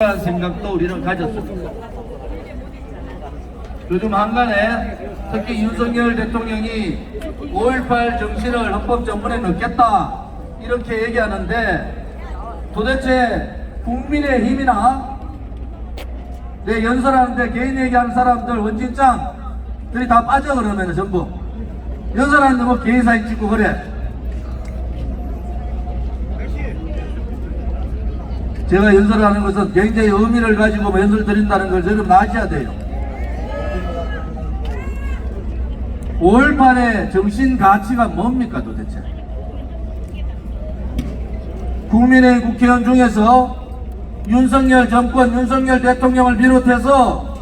라는 생각도 우리는 가졌습니다. 요즘 한간에 특히 윤석열 대통령이 5.18 정신을 헌법 전문에 넣겠다 이렇게 얘기하는데 도대체 국민의힘이나 내 연설하는데 개인 얘기하는 사람들 원진짱들이 다 빠져. 그러면 전부 연설하는데 뭐 개인 사진 찍고 그래. 제가 연설하는 것은 굉장히 의미를 가지고 연설 드린다는 걸 여러분 아셔야 돼요. 5.18의 정신 가치가 뭡니까 도대체? 국민의 국회의원 중에서 윤석열 정권, 윤석열 대통령을 비롯해서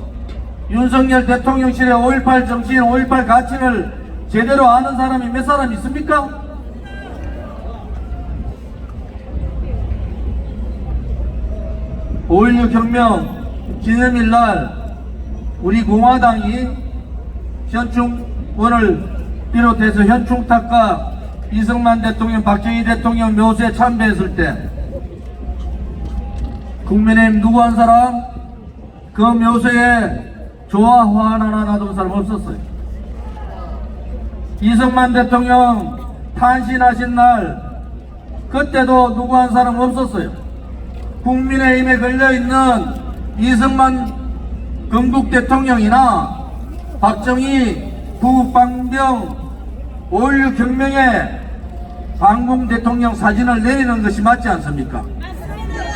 윤석열 대통령실의 5.18 정신, 5.18 가치를 제대로 아는 사람이 몇 사람 있습니까? 5.16 혁명 기념일날 우리 공화당이 현충원을 비롯해서 현충탑과 이승만 대통령, 박정희 대통령 묘소에 참배했을 때 국민의힘 누구 한 사람 그 묘소에 좋아 화환 하나 놔둔 사람 없었어요. 이승만 대통령 탄신하신 날 그때도 누구 한 사람 없었어요. 국민의힘에 걸려있는 이승만 건국 대통령이나 박정희 구국방병 5.16 혁명의 광복 대통령 사진을 내리는 것이 맞지 않습니까?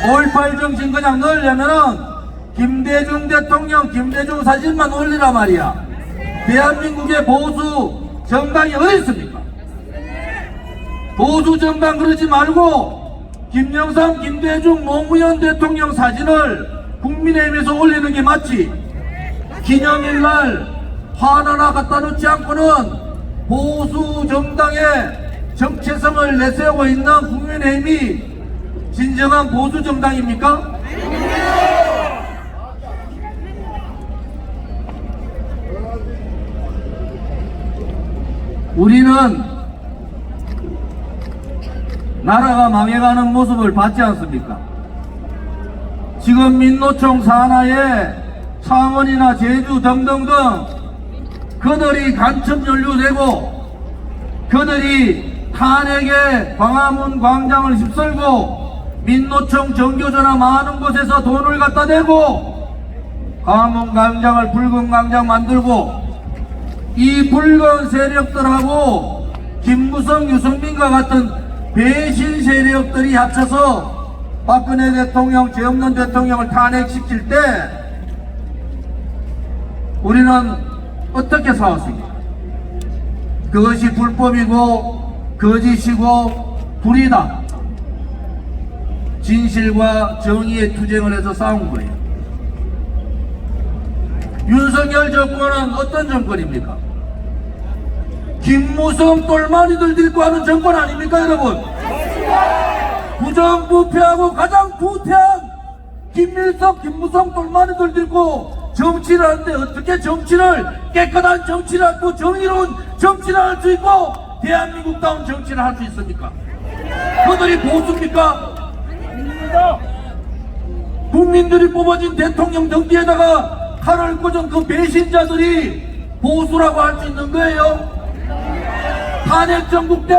5.18 정신 그냥 넣으려면은 김대중 대통령, 김대중 사진만 올리라 말이야. 대한민국의 보수 정당이 어디 있습니까? 보수 정당 그러지 말고 김영삼, 김대중, 노무현 대통령 사진을 국민의힘에서 올리는 게 맞지. 기념일날 화환 하나 갖다 놓지 않고는 보수 정당의 정체성을 내세우고 있는 국민의힘이 진정한 보수 정당입니까? 우리는 나라가 망해가는 모습을 봤지 않습니까? 지금 민노총 산하에 창원이나 제주 등등등 그들이 간첩 연루되고 그들이 탄핵에 광화문 광장을 휩쓸고 민노총 정교조나 많은 곳에서 돈을 갖다 대고 광화문 광장을 붉은 광장 만들고 이 붉은 세력들하고 김무성, 유승민과 같은 배신 세력들이 합쳐서 박근혜 대통령, 죄 없는 대통령을 탄핵시킬 때 우리는 어떻게 싸웠습니까? 그것이 불법이고 거짓이고 불이다. 진실과 정의의 투쟁을 해서 싸운 거예요. 윤석열 정권은 어떤 정권입니까? 김무성 똘마니들 데리고 하는 정권 아닙니까 여러분? 부정부패하고 가장 부패한 김일성, 김무성 똘마니들 데리고 정치를 하는데 어떻게 정치를 깨끗한 정치를 하고 정의로운 정치를 할 수 있고 대한민국다운 정치를 할 수 있습니까? 그들이 보수입니까? 국민들이 뽑아진 대통령 등뒤에다가 칼을 꽂은 그 배신자들이 보수라고 할 수 있는 거예요? 탄핵 정국 때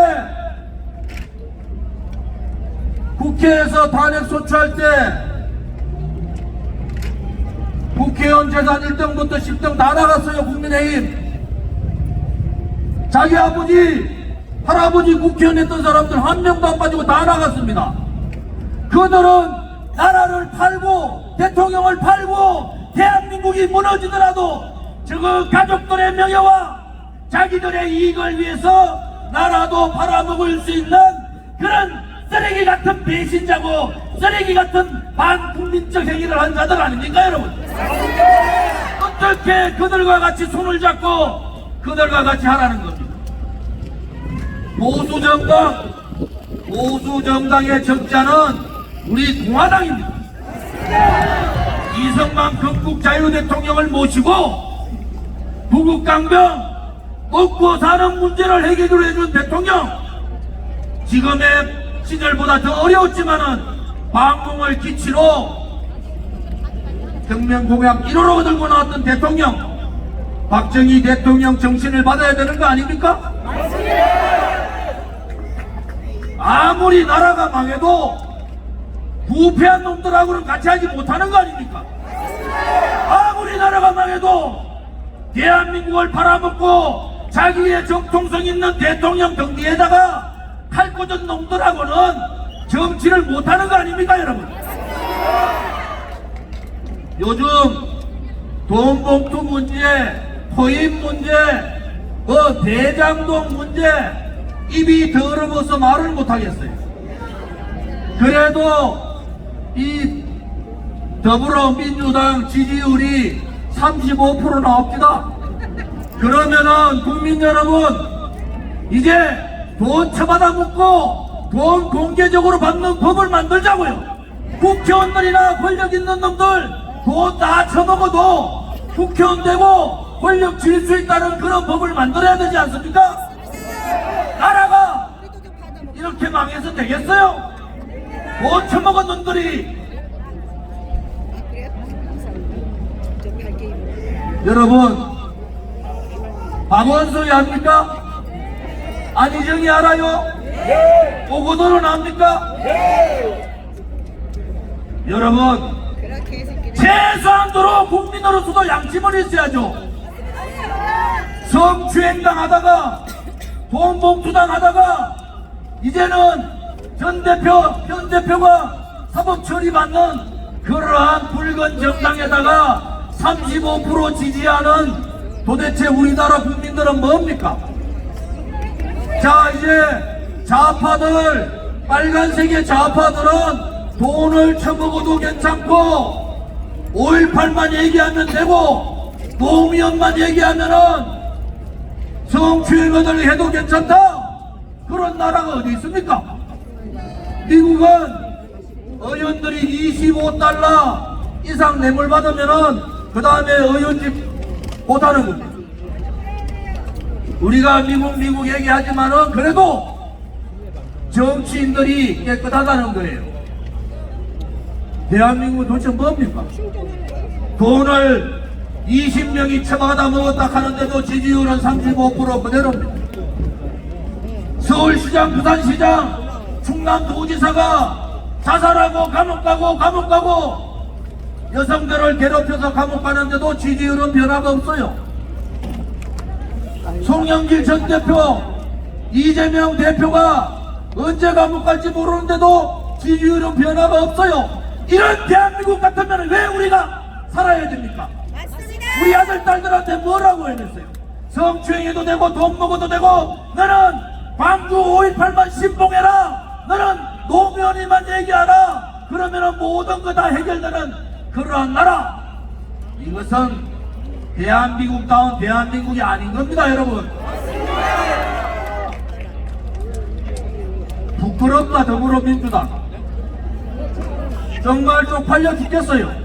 국회에서 탄핵 소추할 때 국회의원 재산 1등부터 10등 다 나갔어요. 국민의힘 자기 아버지 할아버지 국회의원 했던 사람들 한 명도 안 빠지고 다 나갔습니다. 그들은 나라를 팔고 대통령을 팔고 대한민국이 무너지더라도 저거 가족들의 명예와 자기들의 이익을 위해서 나라도 팔아먹을 수 있는 그런 쓰레기 같은 배신자고 쓰레기 같은 반국민적 행위를 한 자들 아닙니까 여러분? 어떻게 그들과 같이 손을 잡고 그들과 같이 하라는 겁니다. 보수정당의 적자는 우리 공화당입니다. 이승만 건국 자유대통령을 모시고 부국강병 먹고 사는 문제를 해결을 해준 대통령, 지금의 시절보다 더 어려웠지만은 방공을 기치로 정면 공약 1호로 들고 나왔던 대통령 박정희 대통령 정신을 받아야 되는 거 아닙니까? 아무리 나라가 망해도 부패한 놈들하고는 같이 하지 못하는 거 아닙니까? 아무리 나라가 망해도 대한민국을 팔아먹고 자기의 정통성 있는 대통령 등 뒤에다가 칼 꽂은 놈들하고는 정치를 못하는 거 아닙니까, 여러분? 요즘 돈봉투 문제, 토입 문제, 대장동 문제 입이 더러워서 말을 못하겠어요. 그래도 이 더불어민주당 지지율이 35% 나옵니다. 그러면은 국민 여러분, 이제 돈 처받아 묻고 돈 공개적으로 받는 법을 만들자고요. 국회의원들이나 권력 있는 놈들 돈 다 처먹어도 국회의원 되고 권력 질 수 있다는 그런 법을 만들어야 되지 않습니까? 나라가 이렇게 망해서 되겠어요? 돈 처먹은 놈들이. 여러분, 박원순이 압니까? 안희정이 알아요? 오고도는 압니까? 여러분, 최소한도로 국민으로서도 양심을 있어야죠. 성추행당하다가 돈봉투당하다가 이제는 현 대표가 사법 처리받는 그러한 붉은 정당에다가 35% 지지하는 도대체 우리나라 국민들은 뭡니까? 자, 이제 좌파들, 빨간색의 좌파들은 돈을 처먹어도 괜찮고 5.18만 얘기하면 되고 노무현만 얘기하면은 성추행을 해도 괜찮다. 그런 나라가 어디 있습니까? 미국은 의원들이 25달러 이상 뇌물 받으면은 그 다음에 의원직 못하는 겁니다. 우리가 미국 얘기하지만은 그래도 정치인들이 깨끗하다는 거예요. 대한민국은 도대체 뭡니까? 돈을 20명이 처받아 먹었다 하는데도 지지율은 35% 그대로입니다. 서울시장, 부산시장, 충남도지사가 자살하고 감옥 가고 여성들을 괴롭혀서 감옥 가는데도 지지율은 변화가 없어요. 송영길 전 대표, 이재명 대표가 언제 감옥 갈지 모르는데도 지지율은 변화가 없어요. 이런 대한민국 같으면 왜 우리가 살아야 됩니까? 우리 아들 딸들한테 뭐라고 해냈어요? 성추행해도 되고 돈 먹어도 되고 너는 광주 5.18만 신봉해라. 너는 노무현이만 얘기하라. 그러면 모든 거 다 해결되는 그러한 나라. 이것은 대한민국다운 대한민국이 아닌 겁니다, 여러분. 부끄럽다, 더불어민주당. 정말 쪽팔려 죽겠어요.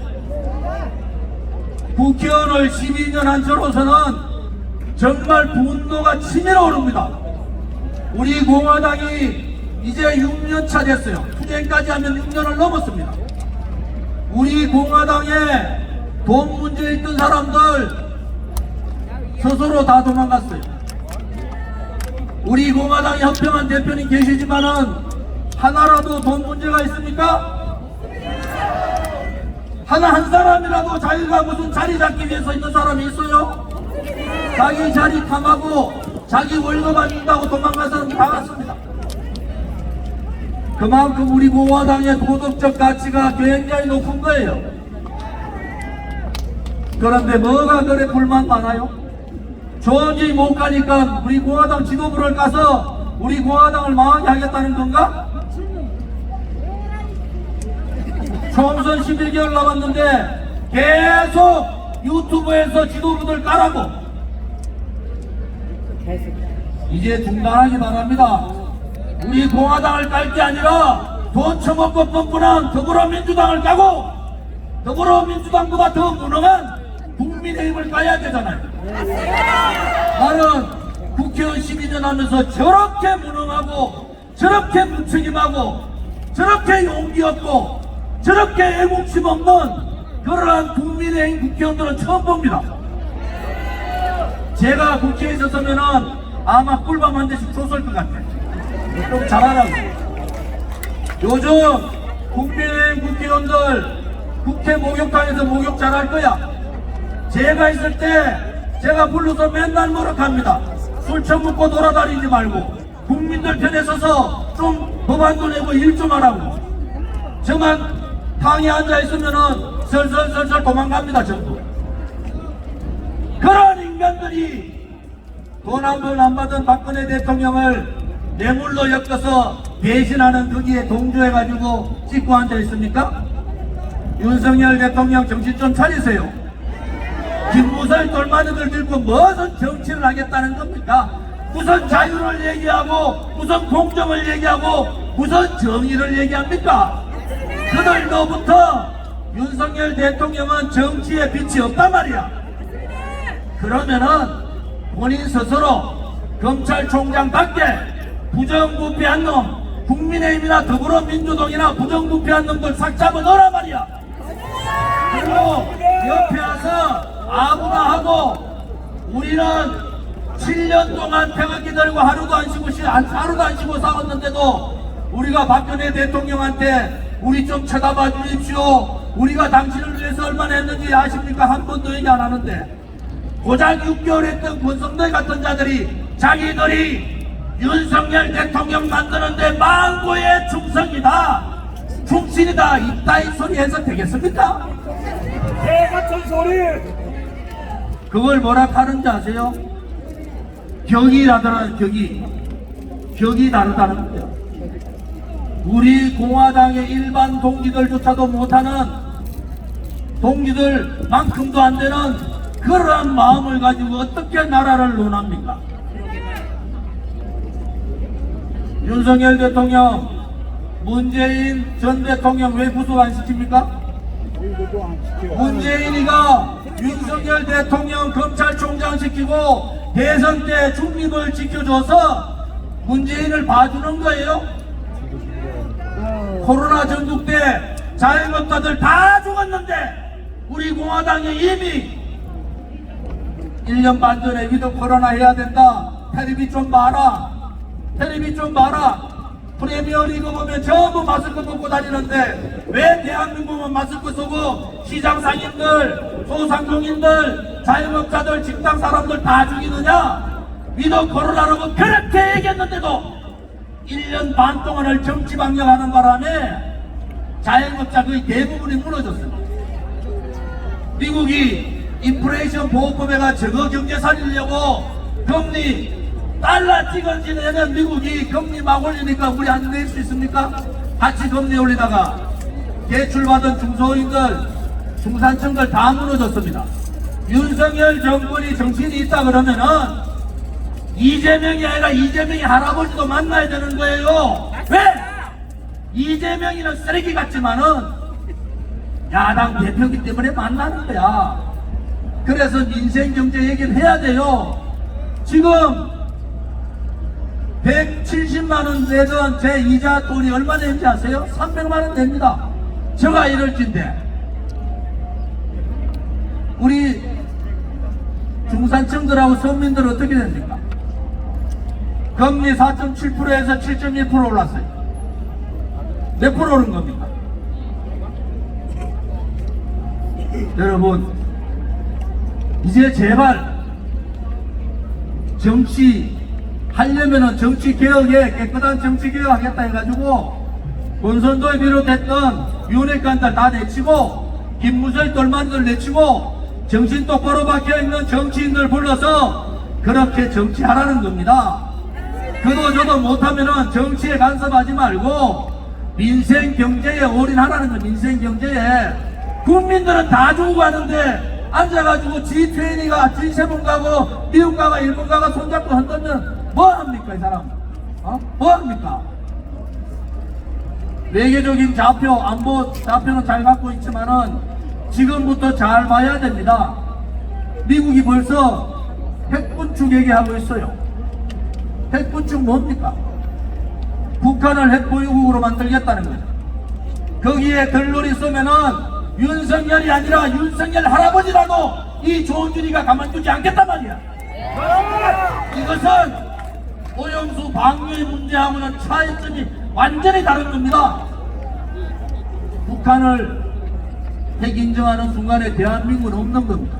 국회의원을 12년 한 저로서는 정말 분노가 치밀어 오릅니다. 우리 공화당이 이제 6년차 됐어요. 투쟁까지 하면 6년을 넘었습니다. 우리 공화당에 돈 문제 있던 사람들 스스로 다 도망갔어요. 우리 공화당 현평한 대표님 계시지만은 하나라도 돈 문제가 있습니까? 한 사람이라도 자기가 무슨 자리 잡기 위해서 있는 사람이 있어요? 자기 자리 탐하고 자기 월급 안 준다고 도망간 사람 다 갔습니다. 그만큼 우리 공화당의 도덕적 가치가 굉장히 높은 거예요. 그런데 뭐가 그래 불만 많아요? 도저히 못 가니까 우리 공화당 지도부를 가서 우리 공화당을 망하게 하겠다는 건가? 총선 11개월 남았는데 계속 유튜브에서 지도부들 까라고. 이제 중단하기 바랍니다. 우리 공화당을 깔 게 아니라 돈 처먹고 뻔뻔한 더불어민주당을 까고 더불어민주당보다 더 무능한 국민의힘을 까야 되잖아요. 나는 국회의원 12년 하면서 저렇게 무능하고 저렇게 무책임하고 저렇게 용기 없고 저렇게 애국심 없는 그러한 국민의힘 국회의원들은 처음 봅니다. 제가 국회에 있었으면은 아마 꿀밤 한 대씩 줬을 것 같아. 좀 잘하라고. 요즘 국민의힘 국회의원들 국회 목욕탕에서 목욕 잘할 거야. 제가 있을 때 제가 불러서 맨날 노력합니다. 술 처먹고 돌아다니지 말고 국민들 편에 서서 좀 법안도 내고 일 좀 하라고. 저만 탕에 앉아있으면은 설설설설 도망갑니다. 전부. 그런 인간들이 돈 한 번 안 받은 박근혜 대통령을 뇌물로 엮어서 배신하는 거기에 동조해가지고 찍고 앉아있습니까? 윤석열 대통령 정신 좀 차리세요. 김무성 똘마니들 들고 무슨 정치를 하겠다는 겁니까? 무슨 자유를 얘기하고 무슨 공정을 얘기하고 무슨 정의를 얘기합니까? 그들로부터 윤석열 대통령은 정치에 빛이 없단 말이야. 그러면은 본인 스스로 검찰총장답게 부정부패한 놈, 국민의힘이나 더불어민주당이나 부정부패한 놈들 싹 잡아 넣으란 말이야. 그리고 옆에 와서 아무나 하고 우리는 7년 동안 태극기 들고 하루도 안 쉬고 싸웠는데도 우리가 박근혜 대통령한테 우리 좀 쳐다봐 주십시오. 우리가 당신을 위해서 얼마나 했는지 아십니까? 한 번도 얘기 안 하는데 고작 6개월 했던 권성들 같은 자들이 자기들이 윤석열 대통령 만드는데 망고의 충성이다, 충신이다, 이따위 소리 해서 되겠습니까? 개 같은 소리! 그걸 뭐라 하는지 아세요? 격이 다르다는 격이 다르다는 거예요. 우리 공화당의 일반 동지들조차도 못하는 동지들만큼도 안 되는 그러한 마음을 가지고 어떻게 나라를 논합니까? 윤석열 대통령, 문재인 전 대통령 왜 구속 안 시킵니까? 문재인이가 윤석열 대통령 검찰총장 시키고 대선 때 중립을 지켜줘서 문재인을 봐주는 거예요? 코로나 전국 때 자영업자들 다 죽었는데 우리 공화당이 이미 1년 반 전에 위드 코로나 해야 된다, 텔레비 좀 봐라, 텔레비 좀 봐라, 프리미어리그 보면 전부 마스크 벗고 다니는데 왜 대한민국은 마스크 쓰고 시장 상인들, 소상공인들, 자영업자들, 직장 사람들 다 죽이느냐? 위드 코로나라고 그렇게 얘기했는데도 1년 반 동안을 정치 방역하는 바람에 자영업자 거의 대부분이 무너졌습니다. 미국이 인플레이션 보호법에가 저거 경제 살리려고 금리 달러 찍어지는 미국이 금리 막 올리니까 우리 안 낼 수 있습니까? 같이 금리 올리다가 대출받은 중소인들, 중산층들 다 무너졌습니다. 윤석열 정권이 정신이 있다 그러면은 이재명이 아니라 이재명이 할아버지도 만나야 되는 거예요. 왜? 이재명이는 쓰레기 같지만은 야당 대표기 때문에 만나는 거야. 그래서 민생경제 얘기를 해야 돼요. 지금 170만원 내던 제 이자 돈이 얼마 되는지 아세요? 300만원 됩니다. 저가 이럴진데 우리 중산층들하고 서민들은 어떻게 됩니까? 금리 4.7%에서 7.1% 올랐어요. 몇 프로 오른 겁니까? 여러분, 이제 제발 정치 하려면은 정치 개혁에 깨끗한 정치 개혁 하겠다 해가지고 권선도에 비롯했던 윤핵관들 다 내치고 김무성 똘마니들 내치고 정신 똑바로 박혀있는 정치인들 불러서 그렇게 정치하라는 겁니다. 그도 저도 못하면은 정치에 간섭하지 말고 민생 경제에 올인하라는 거. 민생 경제에 국민들은 다 주고 가는데 앉아가지고 G20가 G7 가고 미국 가가 일본 가가 손잡고 흔들면 뭐 합니까 이 사람? 뭐 합니까? 외교적인 좌표, 안보 좌표는 잘 갖고 있지만은 지금부터 잘 봐야 됩니다. 미국이 벌써 핵군축 얘기하고 있어요. 핵군축 뭡니까? 북한을 핵보유국으로 만들겠다는 거예요. 거기에 들러리 쓰면은 윤석열이 아니라 윤석열 할아버지라도 이 조준이가 가만두지 않겠단 말이야. 이것은 오염수 방류의 문제하고는 차이점이 완전히 다른 겁니다. 북한을 핵 인정하는 순간에 대한민국은 없는 겁니다.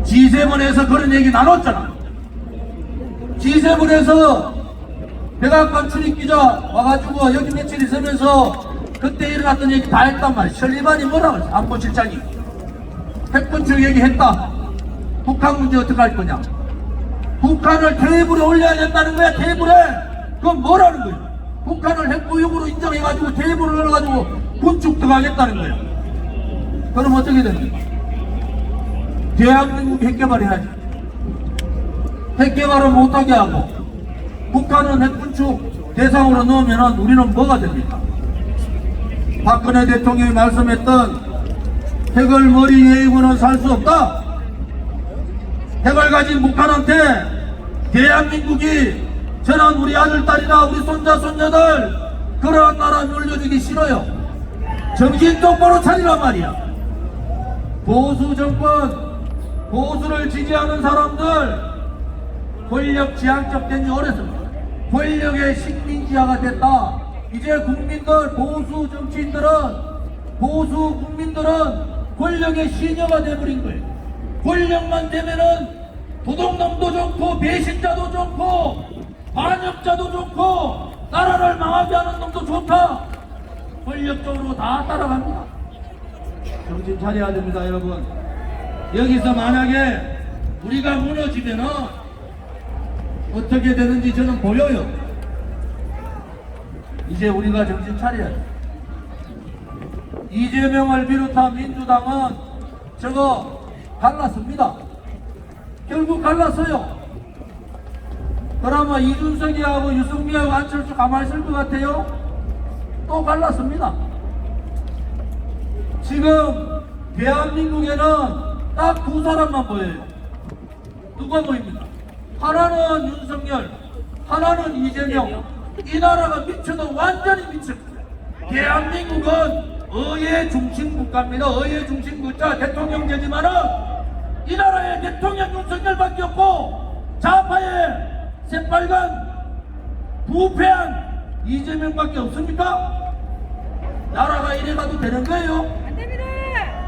G7에서 그런 얘기 나눴잖아. G7에서 백악관 출입기자 와가지고 여기 며칠 있으면서 그때 일어났던 얘기 다 했단 말이야. 설리반이 뭐라고 했어? 안보실장이 핵군축 얘기했다. 북한 문제 어떻게 할 거냐? 북한을 테이블에 올려야 된다는 거야. 테이블에. 그건 뭐라는 거야? 북한을 핵무역으로 인정해가지고 테이블을 올려가지고 군축 들어가겠다는 거야. 그럼 어떻게 됩니까? 대한민국이 핵개발해야지. 핵개발을 못하게 하고 북한은 핵군축 대상으로 넣으면 우리는 뭐가 됩니까? 박근혜 대통령이 말씀했던 핵을 머리 위에 입고는 살 수 없다. 핵을 가진 북한한테 대한민국이 저는 우리 아들, 딸이나 우리 손자, 손녀들 그러한 나라 물려주기 싫어요. 정신 똑바로 차리란 말이야. 보수 정권, 보수를 지지하는 사람들 권력 지향적 된 지 오래습니다. 권력의 식민지화가 됐다. 이제 국민들, 보수 정치인들은, 보수 국민들은 권력의 시녀가 돼버린 거예요. 권력만 되면은 도둑놈도 좋고 배신자도 좋고 반역자도 좋고 나라를 망하게 하는 놈도 좋다. 권력적으로 다 따라갑니다. 정신 차려야 됩니다, 여러분. 여기서 만약에 우리가 무너지면은 어떻게 되는지 저는 보여요. 이제 우리가 정신 차려야 돼. 이재명을 비롯한 민주당은 저거 갈랐습니다. 결국 갈랐어요. 그러면 이준석이하고 유승민하고 안철수 가만히 있을 것 같아요? 또 갈랐습니다. 지금 대한민국에는 딱 두 사람만 보여요. 누가 보입니까? 하나는 윤석열, 하나는 이재명. 이 나라가 미쳐도 완전히 미쳤어요. 대한민국은 의회 중심 국가입니다. 의회 중심 국가 대통령제지만은 이 나라의 대통령 윤석열밖에 없고 좌파의 새빨간 부패한 이재명밖에 없습니까? 나라가 이래가도 되는 거예요? 안 됩니다.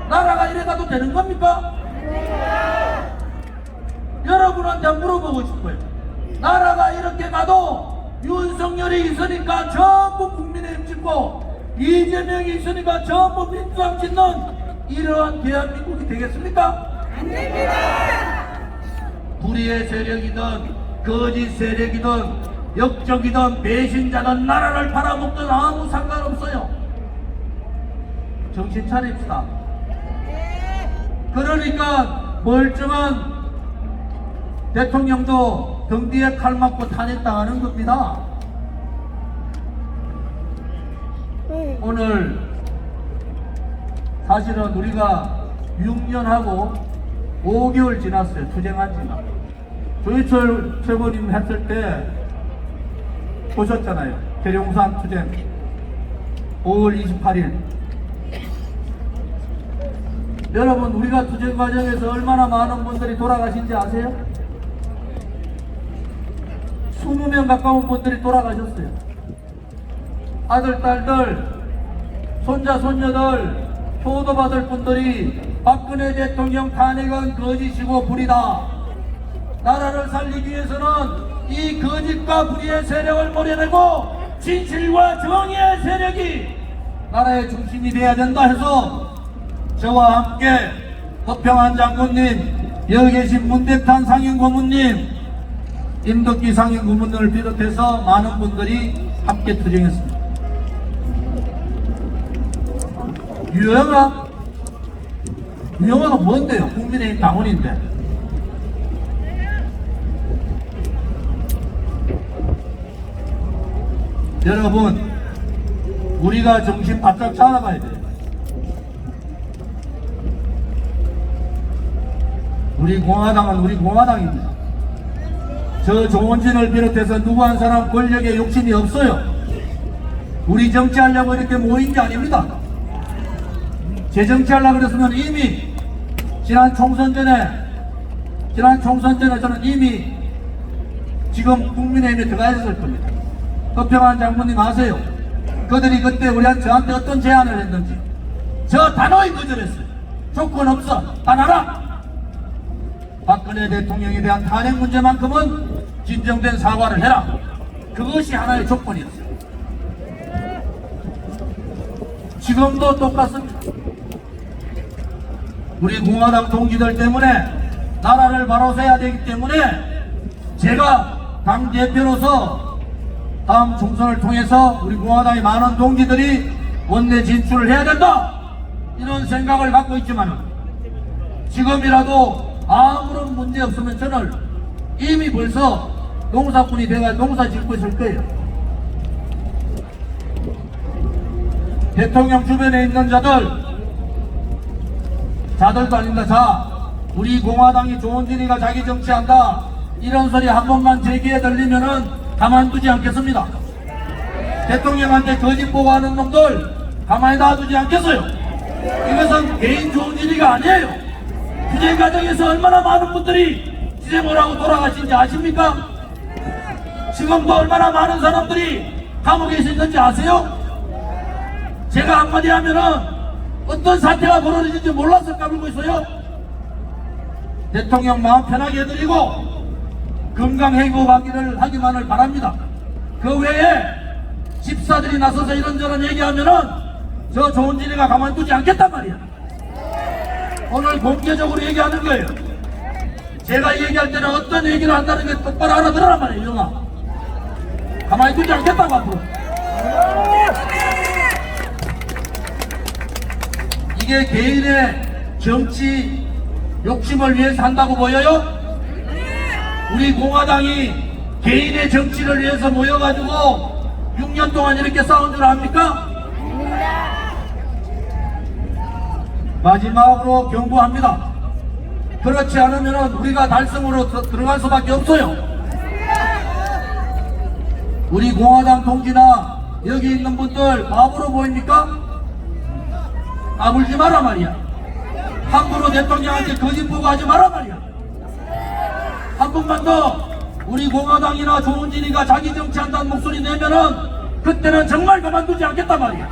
나라가 이래가도 되는 겁니까? 여러분한테 물어보고 싶어요. 나라가 이렇게 가도 윤석열이 있으니까 전부 국민의힘 찍고 이재명이 있으니까 전부 민주당 짓는 이러한 대한민국이 되겠습니까? 안 됩니다. 불의의 세력이든 거짓 세력이든 역적이든 배신자든 나라를 팔아먹든 아무 상관없어요. 정신 차립시다. 그러니까 멀쩡한 대통령도 등 뒤에 칼 맞고 탄핵당하는 겁니다. 오늘 사실은 우리가 6년하고 5개월 지났어요. 투쟁한 지가. 조희철 최고님 했을 때 보셨잖아요. 계룡산 투쟁 5월 28일. 여러분, 우리가 투쟁 과정에서 얼마나 많은 분들이 돌아가신지 아세요? 20명 가까운 분들이 돌아가셨어요. 아들, 딸들, 손자, 손녀들, 효도받을 분들이 박근혜 대통령 탄핵은 거짓이고 불이다. 나라를 살리기 위해서는 이 거짓과 불의의 세력을 몰아내고 진실과 정의의 세력이 나라의 중심이 되어야 된다 해서 저와 함께 허평한 장군님, 여기 계신 문대탄 상임고문님, 임덕기 상임고문을 비롯해서 많은 분들이 함께 투쟁했습니다. 유영아? 유영아가 뭔데요? 국민의힘 당원인데. 여러분, 우리가 정신 바짝 차려가야 돼요. 우리 공화당은 우리 공화당입니다. 저 조원진을 비롯해서 누구 한 사람 권력에 욕심이 없어요. 우리 정치하려고 이렇게 모인 게 아닙니다. 재정치하려고 그랬으면 이미 지난 총선 전에 저는 이미 지금 국민의힘에 들어가 있을 겁니다. 허평한 장군님 아세요? 그들이 그때 저한테 어떤 제안을 했는지 저 단호히 거절했어요. 조건 없어. 안 하라. 박근혜 대통령에 대한 탄핵 문제만큼은 진정된 사과를 해라. 그것이 하나의 조건이었어요. 지금도 똑같습니다. 우리 공화당 동지들 때문에 나라를 바로 세야 되기 때문에 제가 당대표로서 다음 총선을 통해서 우리 공화당의 많은 동지들이 원내 진출을 해야 된다, 이런 생각을 갖고 있지만 지금이라도 아무런 문제 없으면 저는 이미 벌써 농사꾼이 돼가 농사 짓고 있을 거예요. 대통령 주변에 있는 자들도 아닙니다. 자, 우리 공화당이 조은진이가 자기 정치한다, 이런 소리 한 번만 제 귀에 들리면은 가만두지 않겠습니다. 대통령한테 거짓 보고하는 놈들 가만히 놔두지 않겠어요. 이것은 개인 조은진이가 아니에요. 투쟁 과정에서 얼마나 많은 분들이 투쟁을 하고 돌아가신지 아십니까? 지금도 얼마나 많은 사람들이 감옥에 있는지 아세요? 제가 한마디 하면은 어떤 사태가 벌어지는지 몰라서 까불고 있어요. 대통령 마음 편하게 해드리고 건강행복하기만을 바랍니다. 그 외에 집사들이 나서서 이런저런 얘기하면은 저 조은진이가 가만두지 않겠단 말이야. 오늘 공개적으로 얘기하는 거예요. 제가 얘기할 때는 어떤 얘기를 한다는 게 똑바로 알아들으란 말이에요. 영아, 가만히 두지 않겠다고 앞으로. 이게 개인의 정치 욕심을 위해서 한다고 보여요? 우리 공화당이 개인의 정치를 위해서 모여가지고 6년 동안 이렇게 싸운 줄 압니까? 마지막으로 경고합니다. 그렇지 않으면 우리가 달성으로 들어갈 수밖에 없어요. 우리 공화당 동지나 여기 있는 분들 바보로 보입니까? 까불지 마라 말이야. 함부로 대통령한테 거짓 보고하지 마라 말이야. 한 번만 더 우리 공화당이나 조은진이가 자기 정치한다는 목소리 내면은 그때는 정말 가만두지 않겠단 말이야.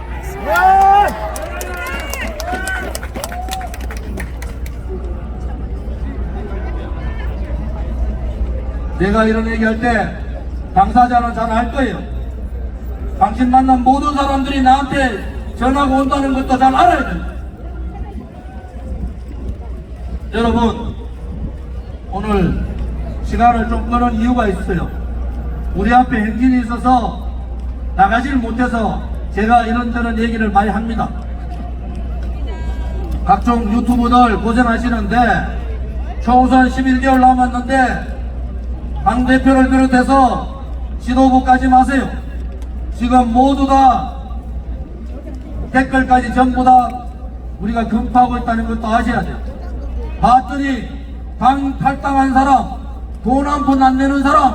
내가 이런 얘기할 때 당사자는 잘 알 거예요. 당신 만난 모든 사람들이 나한테 전화가 온다는 것도 잘 알아야 돼요. 여러분, 오늘 시간을 좀 끄는 이유가 있어요. 우리 앞에 행진이 있어서 나가지를 못해서 제가 이런저런 얘기를 많이 합니다. 각종 유튜브들 고생하시는데 총선 11개월 남았는데 당대표를 비롯해서 지도부까지 마세요. 지금 모두 다 댓글까지 전부 다 우리가 금파하고 있다는 것도 아셔야 돼요. 봤더니 당 탈당한 사람, 돈 한 푼 안 내는 사람,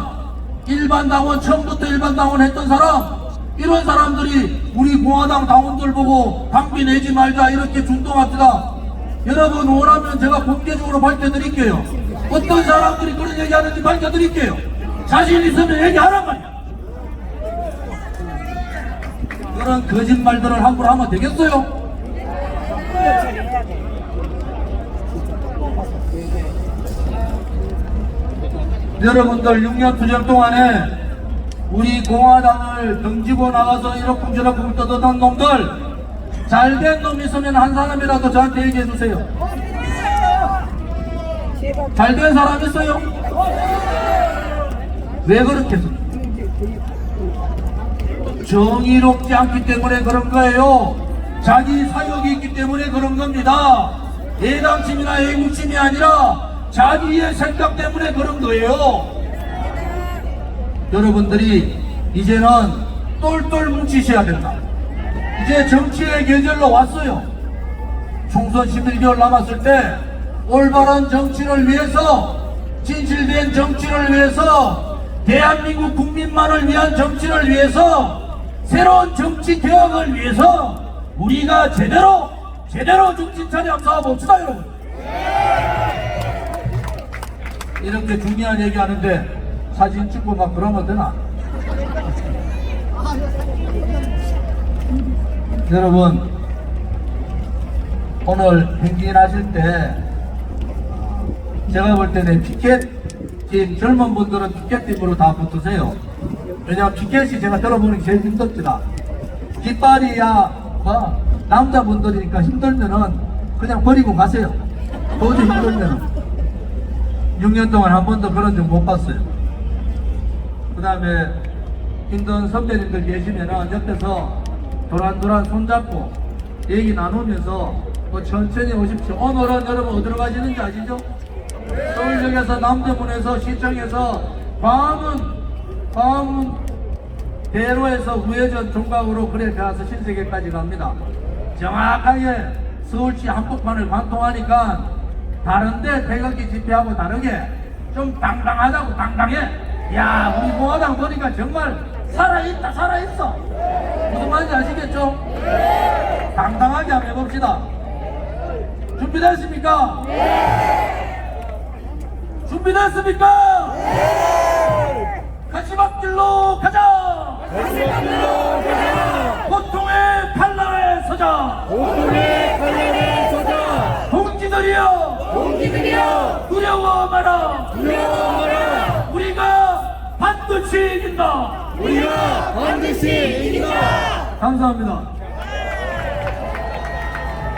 일반 당원, 처음부터 일반 당원 했던 사람, 이런 사람들이 우리 공화당 당원들 보고 당비 내지 말자 이렇게 준동합니다. 여러분 원하면 제가 공개적으로 밝혀드릴게요. 어떤 사람들이 그런 얘기하는지 밝혀드릴게요. 자신 있으면 얘기하란 말이야. 그런 거짓말들을 함부로 하면 되겠어요? 여러분들 6년 투쟁 동안에 우리 공화당을 등지고 나가서 이러쿵저러쿵 떠드는 놈들, 잘된 놈 있으면 한 사람이라도 저한테 얘기해 주세요. 잘된 사람 있어요? 왜 그렇게 해서? 정의롭지 않기 때문에 그런 거예요. 자기 사욕이 있기 때문에 그런 겁니다. 애당심이나 애국심이 아니라 자기의 생각 때문에 그런 거예요. 여러분들이 이제는 똘똘 뭉치셔야 된다. 이제 정치의 계절로 왔어요. 총선 11개월 남았을 때 올바른 정치를 위해서, 진실된 정치를 위해서, 대한민국 국민만을 위한 정치를 위해서, 새로운 정치 개혁을 위해서 우리가 제대로 제대로 정신 차려 싸워봅시다 여러분. 이렇게 중요한 얘기하는데 사진 찍고 막 그러면 되나? 여러분 오늘 행진하실 때 제가 볼 때는 피켓팀 젊은 분들은 피켓팀으로 다 붙으세요. 왜냐하면 피켓이 제가 들어보는 게 제일 힘듭니다. 깃발이야 뭐 남자분들이니까 힘들면은 그냥 버리고 가세요. 도저히 힘들면은 6년 동안 한 번도 그런 적 못 봤어요. 그 다음에 힘든 선배님들 계시면은 옆에서 도란도란 손잡고 얘기 나누면서 뭐 천천히 오십시오. 오늘은 여러분 어디로 가시는지 아시죠? 서울역에서 남대문에서 시청에서 광화문 대로에서 우회전 종각으로 그래 가서 신세계까지 갑니다. 정확하게 서울시 한복판을 관통하니까 다른데 태극기 집회하고 다르게 좀 당당하다고 당당해. 야 우리 공화당 보니까 정말 살아있다 살아있어. 무슨 말인지 아시겠죠? 당당하게 한번 해봅시다. 준비됐습니까? 준비됐습니까? 가시밭길로 가자! 고통의 팔날에 서자! 동지들이여! 두려워 마라! 우리가 반드시 이긴다! 감사합니다.